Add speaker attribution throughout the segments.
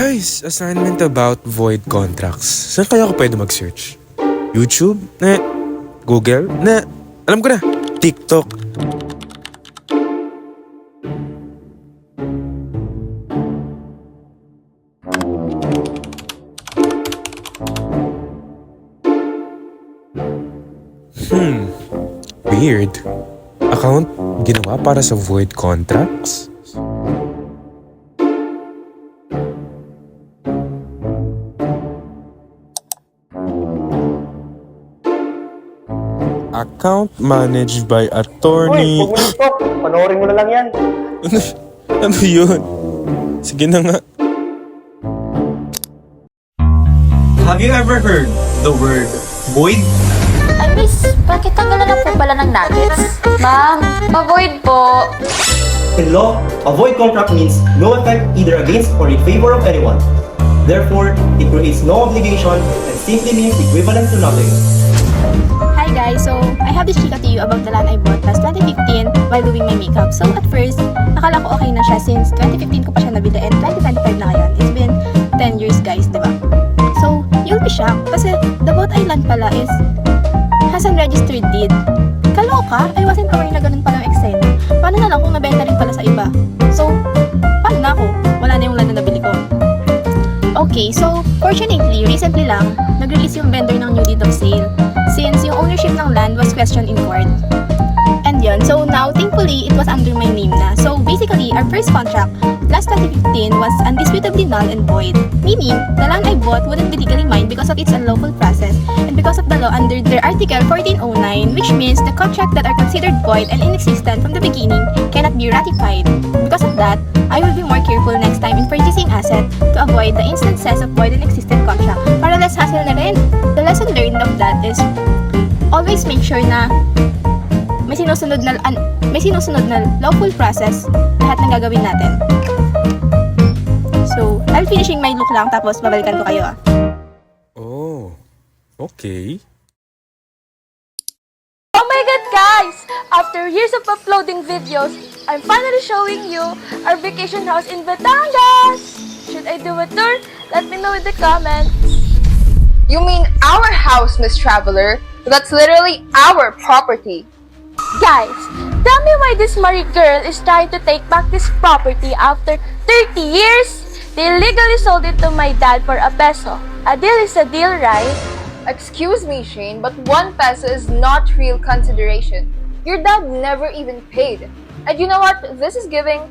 Speaker 1: Guys, assignment about void contracts. Saan kaya ako pwede mag-search? YouTube? Google? Alam ko na. TikTok. Weird. Account ginawa para sa void contracts? Account managed by attorney...
Speaker 2: Uy, huwag mo na stop. Panoorin mo na lang yan.
Speaker 1: Ano yun? Sige na nga.
Speaker 3: Have you ever heard the word void?
Speaker 4: Ay, miss, bakit tanggalan na po pala ng nuggets? Ma'am, avoid po.
Speaker 3: In law, a void contract means no effect either against or in favor of anyone. Therefore, it creates no obligation and simply means equivalent to nothing.
Speaker 5: Hi guys, so I have this chika to you about the land I bought last 2015 while doing my makeup. So at first, akala ko okay na siya since 2015 ko pa siya nabili and 2025 na ngayon. It's been 10 years guys, di ba? So, you'll be shocked kasi the bought I land pala has unregistered deed. Kaloka? I wasn't aware na ganun pala yung eksena. Paano na lang kung nabenta rin pala sa iba? So, paano na ako? Wala na yung land na nabili ko. Okay, so fortunately, recently lang, nag-release yung vendor ng new deed of sale since yung ownership ng land was questioned in court. And yun, so now, thankfully, it was under my name na. So basically, our first contract, last 2015, was undisputably null and void. Meaning, the land I bought wouldn't be legally mine because of its unlawful process and because of the law under their Article 1409, which means the contract that are considered void and inexistent from the beginning cannot be ratified. Because of that, I will be more careful next time in purchasing asset to avoid the instances of void and existent contract para less hassle na rin. The lesson learned of that is always make sure na may sinusunod na lawful process lahat ng gagawin natin. So, I'll finishing my look lang tapos babalikan ko kayo.
Speaker 1: Oh, okay.
Speaker 6: Oh my god guys! After years of uploading videos, I'm finally showing you our vacation house in Batangas! Should I do a tour? Let me know in the comments.
Speaker 7: You mean our house, Miss Traveler? That's literally our property.
Speaker 6: Guys, tell me why this Marie girl is trying to take back this property after 30 years? They legally sold it to my dad for ₱1. A deal is a deal, right?
Speaker 7: Excuse me, Shane, but ₱1 is not real consideration. Your dad never even paid. And you know what? This is giving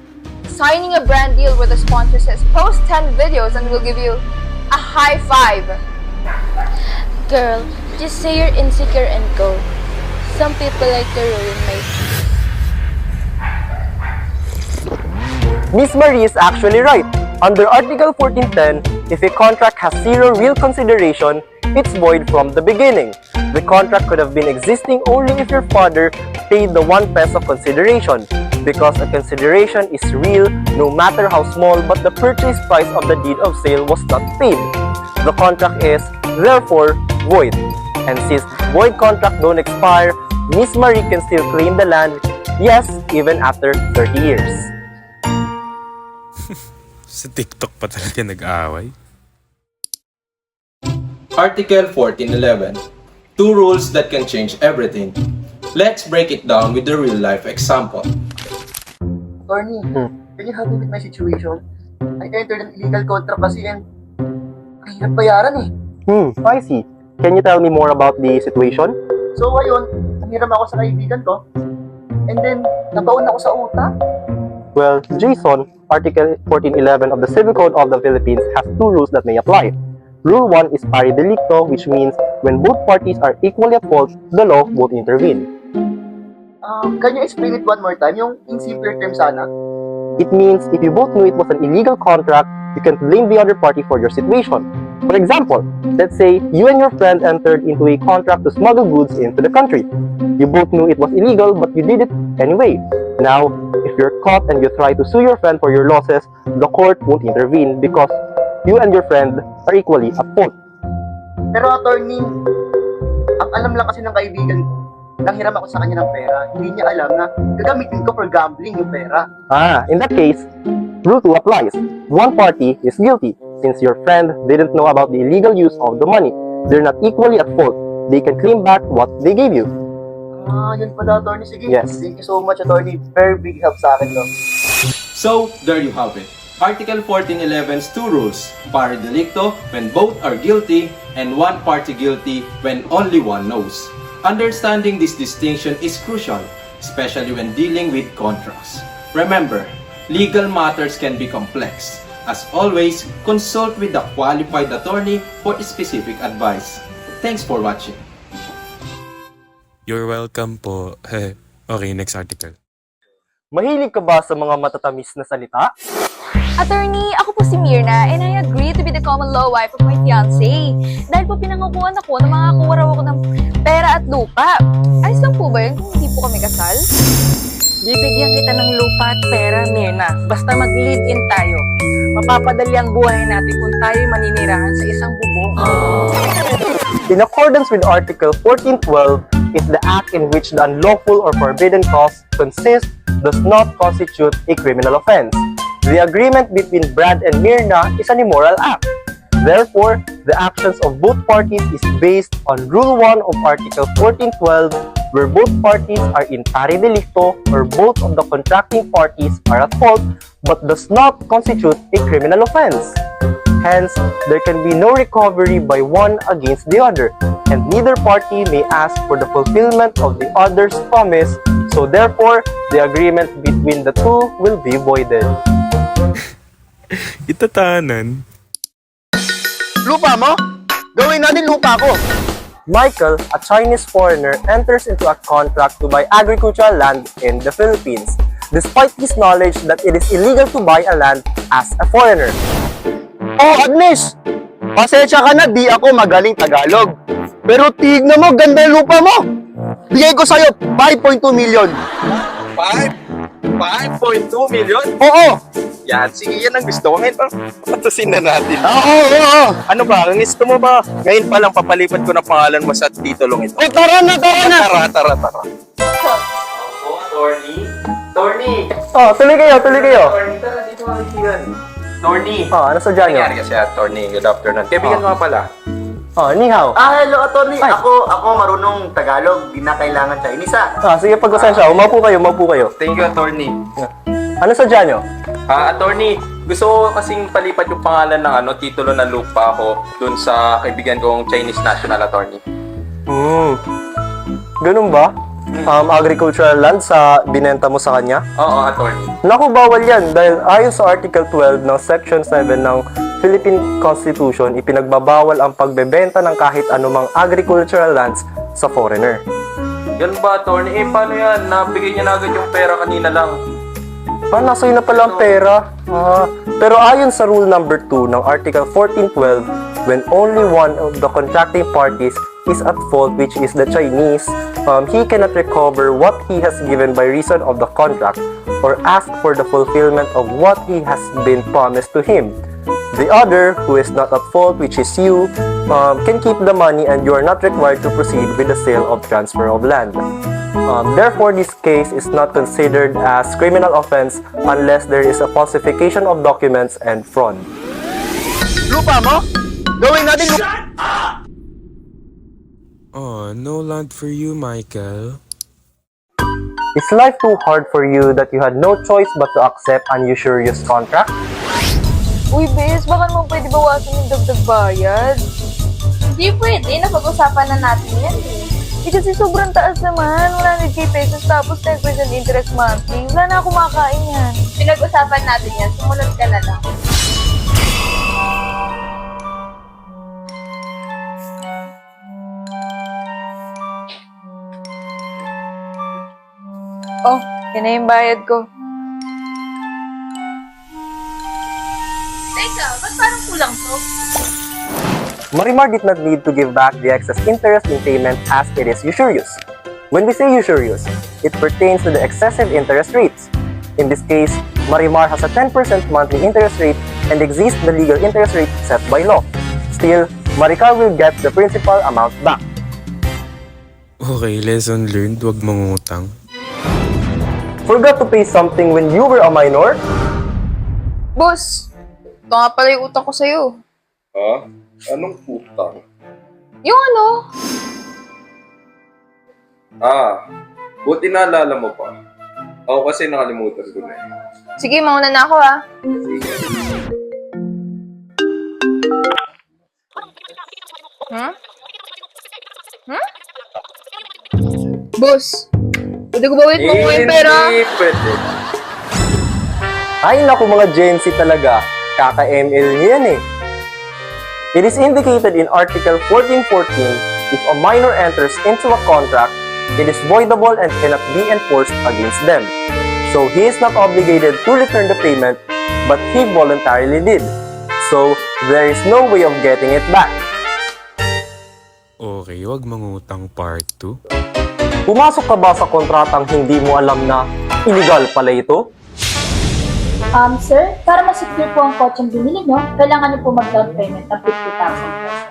Speaker 7: signing a brand deal where the sponsor says post 10 videos and we'll give you a high five.
Speaker 6: Girl, just say you're insecure and go. Some people like to ruin my peace.
Speaker 2: Miss Marie is actually right. Under Article 1410, if a contract has zero real consideration, it's void from the beginning. The contract could have been existing only if your father paid the ₱1 consideration, because a consideration is real no matter how small, but the purchase price of the deed of sale was not paid. The contract is, therefore, void. And since void contract don't expire, Miss Marie can still claim the land, yes, even after 30 years.
Speaker 1: Sa TikTok pa talaga nag-aaway.
Speaker 8: Article 1411. Two rules that can change everything. Let's break it down with the real-life example.
Speaker 9: Attorney, can you help me with my situation? I entered an illegal contract kasi and ang hirap bayaran eh.
Speaker 2: I see. Can you tell me more about the situation?
Speaker 9: So ayun, nanghiram ako sa kaibigan ko. And then, nabaon ako sa utang.
Speaker 2: Well, Jason, Article 1411 of the Civil Code of the Philippines has two rules that may apply. Rule 1 is pari delicto, which means when both parties are equally at fault, the law won't intervene.
Speaker 9: Can you explain it one more time? Yung in simpler terms sana?
Speaker 2: It means if you both knew it was an illegal contract, you can blame the other party for your situation. For example, let's say you and your friend entered into a contract to smuggle goods into the country. You both knew it was illegal, but you did it anyway. Now, if you're caught and you try to sue your friend for your losses, the court won't intervene because you and your friend are equally at fault.
Speaker 9: Pero attorney, ang alam lang kasi ng kaibigan ko, nanghiram ako sa kanya ng pera. Hindi niya alam na gagamitin ko for gambling yung pera.
Speaker 2: In that case, Rule 2 applies. One party is guilty. since your friend didn't know about the illegal use of the money. They're not equally at fault. They can claim back what they gave you.
Speaker 9: Ah, yun pala, attorney. Sige.
Speaker 2: Yes.
Speaker 9: Thank you so much, attorney. Very big help sa akin, no?
Speaker 8: So, there you have it. Article 1411's two rules, pari delicto when both are guilty and one party guilty when only one knows. Understanding this distinction is crucial, especially when dealing with contracts. Remember, legal matters can be complex. As always, consult with a qualified attorney for specific advice. Thanks for watching.
Speaker 1: You're welcome po. Okay, next article.
Speaker 2: Mahilig ka ba sa mga matatamis na salita?
Speaker 7: Attorney, ako po si Mirna and I agree to be the common law wife of my fiancé. Dahil po pinangukuhan ako na makakakuha raw ako ng pera at lupa. Ayos lang po ba yun kung hindi po kami kasal?
Speaker 10: Bibigyan kita ng lupa at pera, Mirna. Basta mag-live-in tayo. Mapapadali ang buhay natin kung tayo maninirahan sa isang bubong.
Speaker 2: In accordance with Article 1412, if the act in which the unlawful or forbidden cause consists does not constitute a criminal offense, the agreement between Brad and Mirna is an immoral act. Therefore, the actions of both parties is based on Rule 1 of Article 1412, where both parties are in pari delicto or both of the contracting parties are at fault but does not constitute a criminal offense. Hence, there can be no recovery by one against the other, and neither party may ask for the fulfillment of the other's promise, so therefore, the agreement between the two will be voided.
Speaker 1: Itatanan.
Speaker 9: Lupa mo? Gawin natin lupa ko.
Speaker 2: Michael, a Chinese foreigner, enters into a contract to buy agricultural land in the Philippines, despite his knowledge that it is illegal to buy a land as a foreigner.
Speaker 9: Oh, Agnes! Pasensya ka na, di ako magaling Tagalog. Pero tignan mo, ganda yung lupa mo! Bigay ko sa'yo 5.2 million.
Speaker 8: 5.2 million?
Speaker 9: Oo!
Speaker 8: Yan, sige, yan ang gusto ko. Ngayon, patasin na natin.
Speaker 9: Oo!
Speaker 8: Ano ba? Ang gusto mo ba? Ngayon pa lang papalipat ko na pangalan mo sa titulong ito.
Speaker 9: Oh, tara na!
Speaker 8: Tara. Attorney!
Speaker 2: Oh, tuloy kayo!
Speaker 8: Attorney, tara, dito ka kaibigan. Attorney!
Speaker 2: Oh, ano sa dyan nyo?
Speaker 8: Nangyari kasi, attorney. Good afternoon. Kaibigan ko nga pala.
Speaker 2: Oh, ni hao.
Speaker 9: Hello, attorney.
Speaker 2: Ay.
Speaker 9: Ako marunong Tagalog. Di na kailangan Chinese,
Speaker 2: Sige, pag-usensya. Umaupo kayo.
Speaker 8: Thank you, attorney.
Speaker 2: Ano sa dyan nyo?
Speaker 8: Attorney, gusto ko kasing palipat yung pangalan ng titulo ng lupa ko dun sa kaibigan kong Chinese national attorney.
Speaker 2: Ganun ba? Agricultural land sa binenta mo sa kanya?
Speaker 8: Oo, attorney.
Speaker 2: Naku, bawal yan dahil ayon sa Article 12 ng Section 7 ng Philippine Constitution, ipinagbabawal ang pagbebenta ng kahit anumang agricultural lands sa foreigner.
Speaker 8: Yan ba, attorney? Paano yan? Nabigay niya na agad yung pera kanina lang.
Speaker 2: Nasa iyo na pala ang pera. Pero ayon sa Rule number 2 ng Article 1412, when only one of the contracting parties is at fault, which is the Chinese, he cannot recover what he has given by reason of the contract or ask for the fulfillment of what he has been promised to him. The other, who is not at fault, which is you, can keep the money and you are not required to proceed with the sale of transfer of land. Therefore, this case is not considered as criminal offense unless there is a falsification of documents and fraud.
Speaker 9: Lupa mo? Gawin natin lupa.
Speaker 1: Oh, no land for you, Michael.
Speaker 2: Is life too hard for you that you had no choice but to accept an usurious contract?
Speaker 7: Uy, bes, baka naman pwede bawasan yung dagdag bayad.
Speaker 6: Hindi pwede, napag-usapan na natin yan eh.
Speaker 7: Kasi sobrang taas naman, 100k pesos tapos 10% interest monthly. Wala na ako makain yan.
Speaker 6: Pinag-usapan natin yan, sumunod ka na lang.
Speaker 7: Oh, yan na yung bayad ko.
Speaker 6: Teka, ba't parang kulang to?
Speaker 2: Marimar did not need to give back the excess interest in payment as it is usurious. When we say usurious, it pertains to the excessive interest rates. In this case, Marimar has a 10% monthly interest rate and exceeds the legal interest rate set by law. Still, Maricar will get the principal amount back.
Speaker 1: Okay, lesson learned. Huwag mangungutang.
Speaker 2: Forgot to pay something when you were a minor?
Speaker 7: Boss, Ito nga pala yung utang ko sa'yo.
Speaker 11: Ha? Anong utang?
Speaker 7: Yung ano?
Speaker 11: Buti naalala mo pa. Ako kasi nakalimutan ko na eh.
Speaker 7: Sige, mauna na ako ah.
Speaker 11: Sige.
Speaker 7: Huh? Huh? Boss, pwede ko ba wait mo ko yung pera?
Speaker 11: Hindi pwede.
Speaker 2: Ay naku mga Gen Z talaga, kaka-ML niyo yan eh. It is indicated in Article 1414, if a minor enters into a contract, it is voidable and cannot be enforced against them. So he is not obligated to return the payment, but he voluntarily did. So there is no way of getting it back.
Speaker 1: Okay, wag mangutang part 2.
Speaker 2: Pumasok ka ba sa kontratang hindi mo alam na illegal pala ito?
Speaker 4: Sir, para ma-secure po ang kotseng binili nyo, kailangan nyo po mag-down payment ng 50,000 pesos.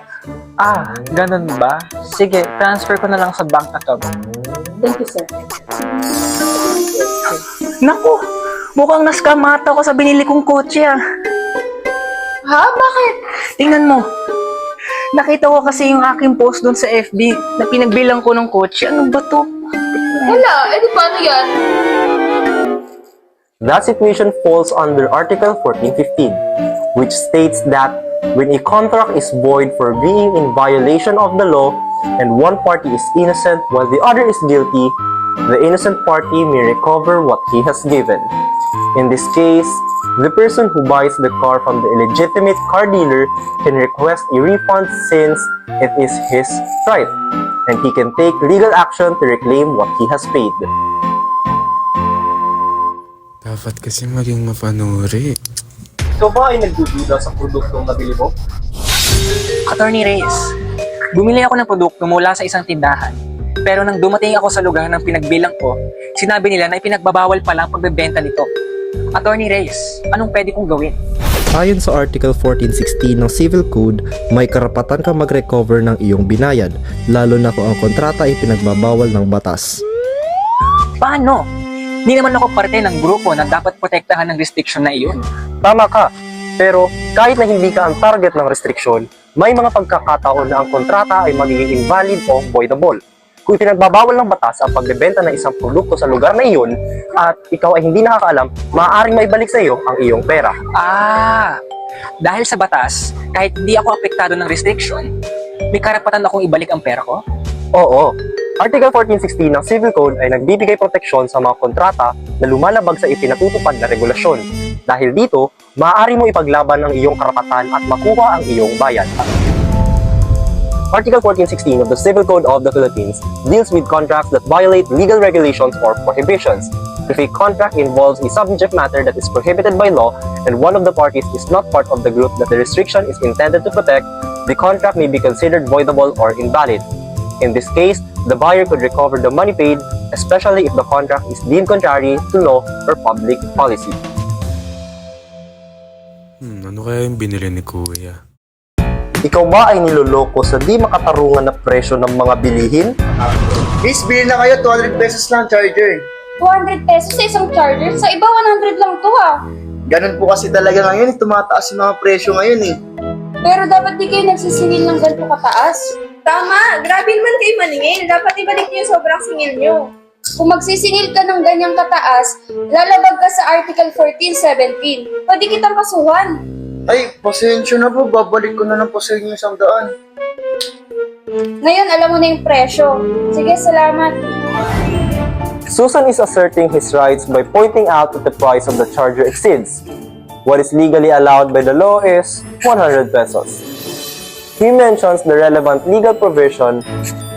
Speaker 10: Ganun ba? Sige, transfer ko na lang sa bank account.
Speaker 4: Thank you, sir.
Speaker 10: Naku, mukhang na-scam ata ko sa binili kong kotse ah.
Speaker 7: Ha? Bakit?
Speaker 10: Tingnan mo. Nakita ko kasi yung aking post doon sa FB na pinagbilang ko ng kotse. Ano ba to?
Speaker 7: Wala, di paano yan?
Speaker 2: That situation falls under Article 1415, which states that when a contract is void for being in violation of the law and one party is innocent while the other is guilty, the innocent party may recover what he has given. In this case, the person who buys the car from the illegitimate car dealer can request a refund since it is his right, and he can take legal action to reclaim what he has paid.
Speaker 1: Dapat kasi maging mapanuri.
Speaker 2: Ikaw ba ay nagdududa sa produktong nabili mo?
Speaker 10: Attorney Reyes, bumili ako ng produkto mula sa isang tindahan. Pero nang dumating ako sa lugar ng pinagbilang ko, sinabi nila na ipinagbabawal pala ang pagbebenta nito. Attorney Reyes, anong pwede kong gawin?
Speaker 12: Ayon sa Article 1416 ng Civil Code, may karapatan ka mag-recover ng iyong binayad, lalo na kung ang kontrata ay pinagbabawal ng batas.
Speaker 10: Paano? Hindi naman ako parte ng grupo na dapat protektahan ng restriction na iyon.
Speaker 2: Tama ka. Pero kahit na hindi ka ang target ng restriksyon, may mga pagkakataon na ang kontrata ay magiging invalid o voidable. Kung pinagbabawal ng batas ang pagbebenta ng isang produkto sa lugar na iyon at ikaw ay hindi nakakaalam, maaaring maibalik sa iyo ang iyong pera.
Speaker 10: Dahil sa batas, kahit hindi ako apektado ng restriction, may karapatan akong ibalik ang pera ko?
Speaker 2: Oo. Article 1416 ng Civil Code ay nagbibigay proteksyon sa mga kontrata na lumalabag sa ipinatutupad na regulasyon. Dahil dito, maaari mo ipaglaban ang iyong karapatan at makuha ang iyong bayad. Article 1416 of the Civil Code of the Philippines deals with contracts that violate legal regulations or prohibitions. If a contract involves a subject matter that is prohibited by law and one of the parties is not part of the group that the restriction is intended to protect, the contract may be considered voidable or invalid. In this case, the buyer could recover the money paid, especially if the contract is deemed contrary to law or public policy.
Speaker 1: Ano kaya yung binili ni Kuya?
Speaker 2: Ikaw ba ay niloloko sa di makatarungan na presyo ng mga bilihin?
Speaker 9: Miss, bilhin na kayo, 200 pesos lang charger.
Speaker 6: 200 pesos sa isang charger? Sa iba, 100 lang to ah.
Speaker 9: Ganun po kasi talaga ngayon, tumataas yung mga presyo ngayon eh.
Speaker 6: Pero dapat di kayo nagsisingil ng ganito kataas.
Speaker 5: Tama, grabe naman kayo maningil. Dapat ibalik niyo yung sobrang singil niyo.
Speaker 6: Kung magsisingil ka ng ganyang kataas, lalabag ka sa Article 1417. Pwede kitang kasuhan.
Speaker 9: Ay, pasensya na po, babalik ko na lang po sa inyo 100.
Speaker 6: Ngayon, alam mo na yung presyo. Sige, salamat.
Speaker 2: Susan is asserting his rights by pointing out that the price of the charger exceeds. What is legally allowed by the law is 100 pesos. He mentions the relevant legal provision,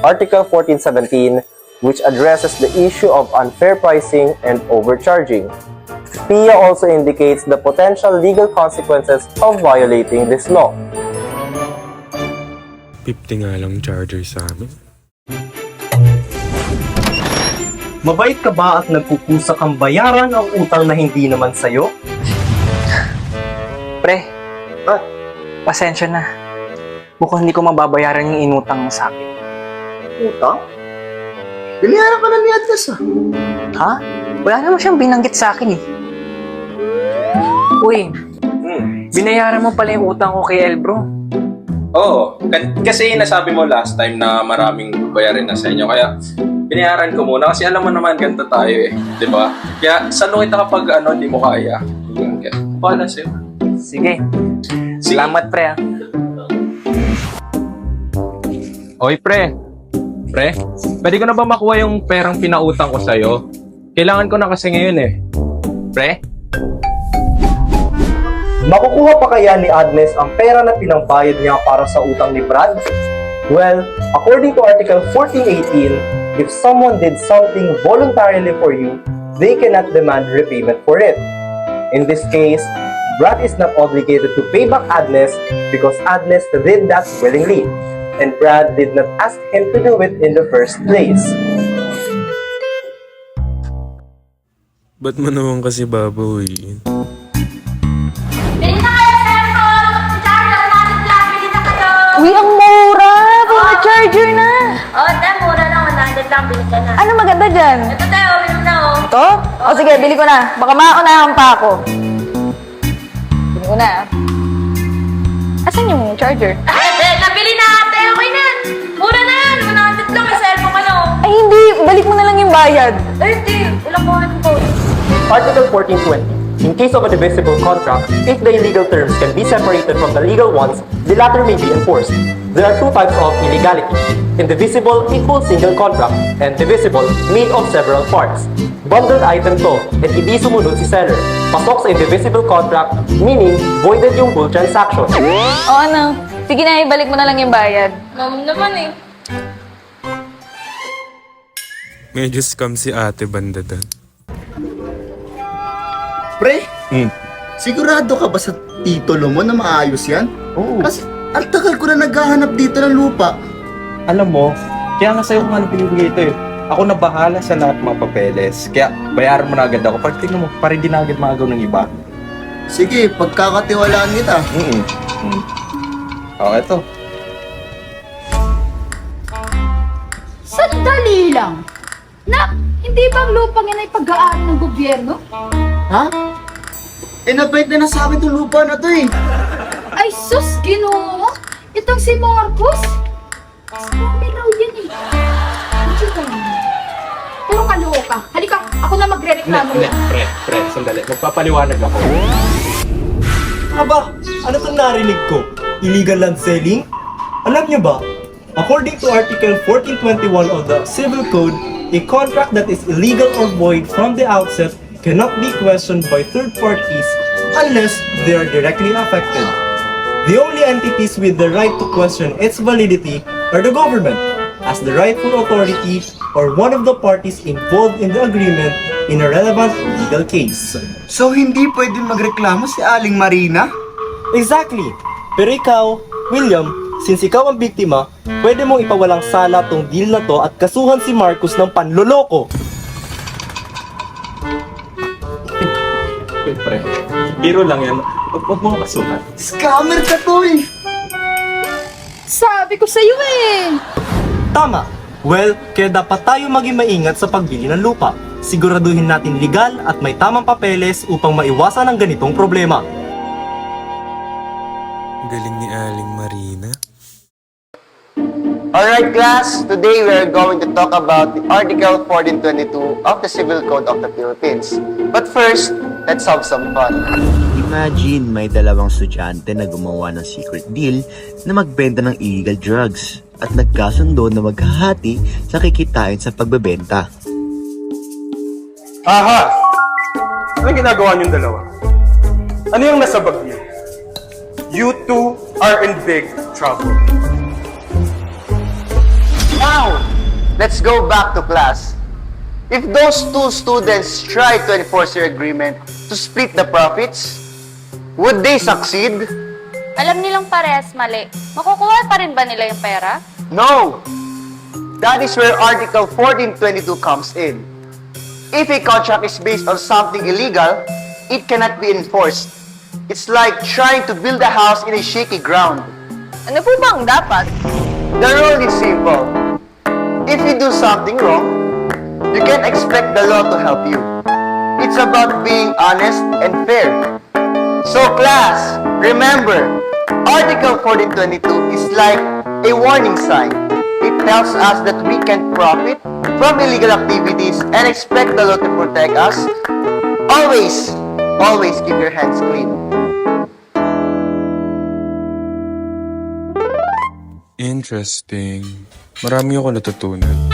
Speaker 2: Article 1417, which addresses the issue of unfair pricing and overcharging. PIA also indicates the potential legal consequences of violating this law.
Speaker 1: 50 nga lang charger sa amin.
Speaker 2: Mabait ka ba at nagkukusa kang bayaran ang utang na hindi naman sa'yo?
Speaker 10: Pre, pasensya na. Mukhang hindi ko mababayaran yung inutang mo sa akin.
Speaker 9: Utang? Binayaran ka na ni Adgas ah.
Speaker 10: Ha? Wala naman siyang binanggit sa akin eh. Uy, Binayaran mo pala yung utang ko kay Elbro.
Speaker 8: Oo, kasi nasabi mo last time na maraming bayarin na sa inyo. Kaya binayaran ko muna kasi alam mo naman ganito tayo eh. Di ba? Kaya saan kita kapag di mo kaya? Kaya, paano sa'yo?
Speaker 10: Sige. Salamat, pre.
Speaker 8: Oy, pre. Pre, pwede ko na ba makuha yung perang pinautang ko sa'yo? Kailangan ko na kasi ngayon eh. Pre?
Speaker 2: Makukuha pa kaya ni Agnes ang pera na pinambayad niya para sa utang ni Brad? Well, according to Article 1418, if someone did something voluntarily for you, they cannot demand repayment for it. In this case, Brad is not obligated to pay back Agnes because Agnes did that willingly, and Brad did not ask him to do it in the first place.
Speaker 1: Ba't mo naman kasi babawiin?
Speaker 6: Bili na kayo cellphone! Charger, natin lang! Bili na kayo!
Speaker 7: Uy, ang mura! Puro charger na!
Speaker 6: Mura lang. 100 lang. Bili ka na.
Speaker 7: Ano maganda dyan?
Speaker 6: Ito tayo, bili mo na
Speaker 7: Ito? O sige, bili ko na. Baka maunahan pa ako. Bili ko na. Asan yung charger?
Speaker 6: Nabili na ate! Okay na! Mura na yan! 100 lang. May cellphone ka na
Speaker 7: Ay hindi, balik mo na lang yung bayad.
Speaker 6: Hindi! Ilang buwan ko?
Speaker 2: Article 1420. In case of a divisible contract, if the illegal terms can be separated from the legal ones, the latter may be enforced. There are two types of illegality: indivisible equals single contract, and divisible made of several parts. Bundled item to, at hindi sumunod si seller. Pasok sa indivisible contract, meaning voided yung full transaction.
Speaker 7: O ano, sige na, ibalik mo na lang yung bayad.
Speaker 6: Mom naman eh.
Speaker 1: Medyo scam si ate banda doon.
Speaker 9: Pre, sigurado ka ba sa titulo mo na maayos yan?
Speaker 8: Oo.
Speaker 9: Kasi ang tagal ko na naghahanap dito ng lupa.
Speaker 8: Alam mo, kaya nga sa'yo ko nga pinibigay ito eh. Ako na bahala sa lahat ng mga papeles. Kaya bayaran mo na agad ako. Pag tingnan mo, parang di na agad maagaw ng iba.
Speaker 9: Sige, pagkakatiwalaan kita.
Speaker 8: Okay, ito.
Speaker 4: Sandali lang. Hindi bang lupang yan ay pag-aari ng gobyerno?
Speaker 9: Ha? Nabait na sa akin itong lupa na to eh.
Speaker 4: Ay sus, Ginoo! Itong si Marcos? Scammer raw yan eh. Hindi ka naman. Pero kaloo ka. Halika, ako na magre-reklamo yan.
Speaker 8: Pre, sandali. Magpapaliwanag ako.
Speaker 2: Aba, ano itong narinig ko? Illegal land selling? Alam niyo ba? According to Article 1421 of the Civil Code, a contract that is illegal or void from the outset cannot be questioned by third parties unless they are directly affected. The only entities with the right to question its validity are the government, as the rightful authority or one of the parties involved in the agreement in a relevant legal case.
Speaker 9: So hindi pwede magreklamo si Aling Marina?
Speaker 2: Exactly! Pero ikaw, William, since ikaw ang biktima, pwede mong ipawalang sala tong deal na to at kasuhan si Marcos ng panloloko.
Speaker 8: Pre, biro lang yan. Huwag mo kasuhan.
Speaker 9: Scammer ka to eh!
Speaker 4: Sabi ko sa'yo eh!
Speaker 2: Tama! Well, kaya dapat tayo maging maingat sa pagbili ng lupa. Siguraduhin natin legal at may tamang papeles upang maiwasan ang ganitong problema.
Speaker 1: Galing ni Aling Marina.
Speaker 9: Alright class, today we are going to talk about the Article 1422 of the Civil Code of the Philippines. But first, let's have some fun.
Speaker 13: Imagine may dalawang estudyante na gumawa ng secret deal na magbenta ng illegal drugs at nagkasundo na maghahati sa kikitain sa pagbebenta.
Speaker 2: Aha! Anong ginagawa niyong dalawa? Ano yung nasa bag niyo? You two are in big trouble.
Speaker 9: Now, let's go back to class. If those two students try to enforce their agreement to split the profits, would they succeed?
Speaker 6: Alam nilang parehas mali. Makukuha pa rin ba nila yung pera?
Speaker 9: No! That is where Article 1422 comes in. If a contract is based on something illegal, it cannot be enforced. It's like trying to build a house in a shaky ground.
Speaker 7: Ano po ba ang dapat?
Speaker 9: The rule is simple. If you do something wrong, you can't expect the law to help you. It's about being honest and fair. So class, remember, Article 1422 is like a warning sign. It tells us that we can profit from illegal activities and expect the law to protect us. Always keep your hands clean.
Speaker 1: Interesting. Marami ako natutunan.